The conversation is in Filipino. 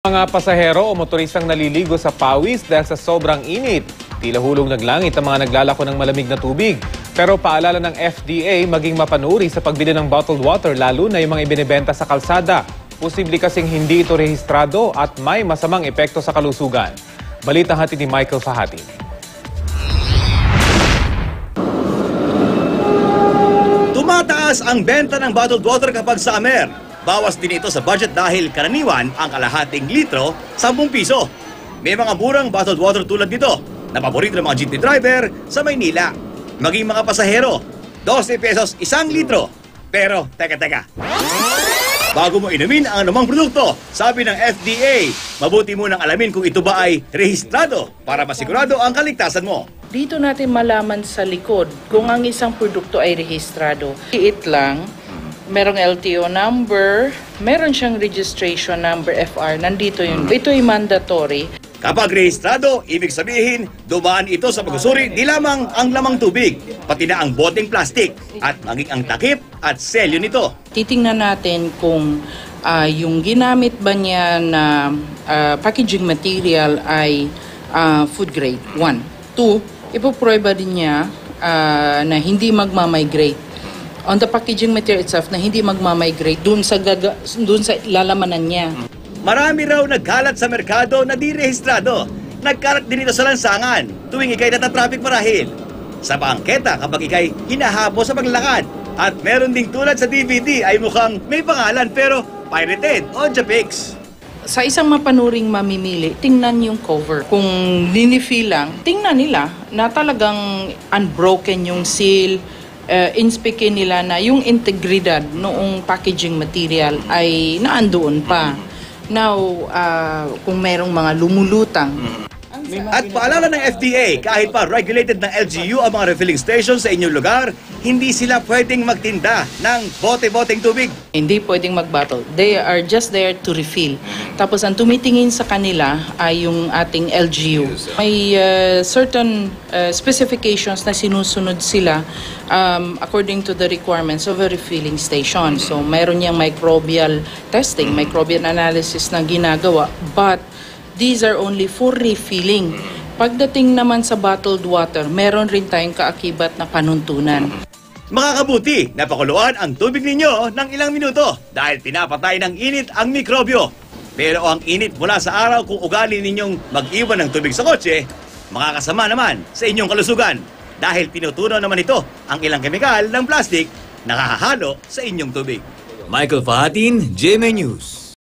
Mga pasahero o motoristang naliligo sa pawis dahil sa sobrang init. Tila hulog ng langit ang mga naglalako ng malamig na tubig. Pero paalala ng FDA maging mapanuri sa pagbili ng bottled water lalo na yung mga ibinebenta sa kalsada. Posible kasing hindi ito rehistrado at may masamang epekto sa kalusugan. Balitang hatid ni Michael Fahati. Tumataas ang benta ng bottled water kapag summer. Bawas din ito sa budget dahil karaniwan ang kalahating litro, 10 piso. May mga murang bottled water tulad nito na paborito ng mga jeepney driver sa Maynila. Maging mga pasahero, 12 pesos 1 litro. Pero, teka. Bago mo inumin ang anumang produkto, sabi ng FDA, mabuti munang alamin kung ito ba ay rehistrado para masigurado ang kaligtasan mo. Dito natin malaman sa likod kung ang isang produkto ay rehistrado. Liit lang, merong LTO number, meron siyang registration number FR, nandito yun. Ito ay mandatory. Kapag rehistrado, ibig sabihin, dumaan ito sa pagsusuri di lamang ang lamang tubig, pati na ang boteng plastic at maging ang takip at selyo nito. Titingnan natin kung yung ginamit ba niya na packaging material ay food grade, 1. 2, ipoproba din niya na hindi magmamigrate on the packaging material itself na hindi magmamigrate dun sa lalamanan niya. Marami raw nagkalat sa merkado na di rehistrado. Nagkalat din ito sa lansangan tuwing ikay natatraffic marahil. Sa bangketa kapag ikay hinahapo sa paglalakad. At meron ding tulad sa DVD ay mukhang may pangalan pero pirated o Japix. Sa isang mapanuring mamimili, tingnan yung cover. Kung linifeel lang, tingnan nila na talagang unbroken yung seal, inspekin nila na yung integridad noong packaging material ay naandoon pa. Now, kung merong mga lumulutang. At paalala ng FDA, kahit pa regulated ng LGU ang mga refilling stations sa inyong lugar, hindi sila pwedeng magtinda ng bote-boteng tubig. Hindi pwedeng mag-bottle. They are just there to refill. Tapos ang tumitingin sa kanila ay yung ating LGU. May certain specifications na sinusunod sila according to the requirements of a refilling station. So mayroon niyang microbial testing, microbial analysis na ginagawa. But these are only for refilling. Pagdating naman sa bottled water, meron rin tayong kaakibat na panuntunan. Makakabuti na pakuluan ang tubig ninyo ng ilang minuto dahil pinapatay ng init ang mikrobyo. Pero ang init mula sa araw kung ugali ninyong mag-iwan ng tubig sa kotse, makakasama naman sa inyong kalusugan dahil tinutunaw naman ito ang ilang kemikal ng plastic na nakahalo sa inyong tubig. Michael Fahatin, GMA News.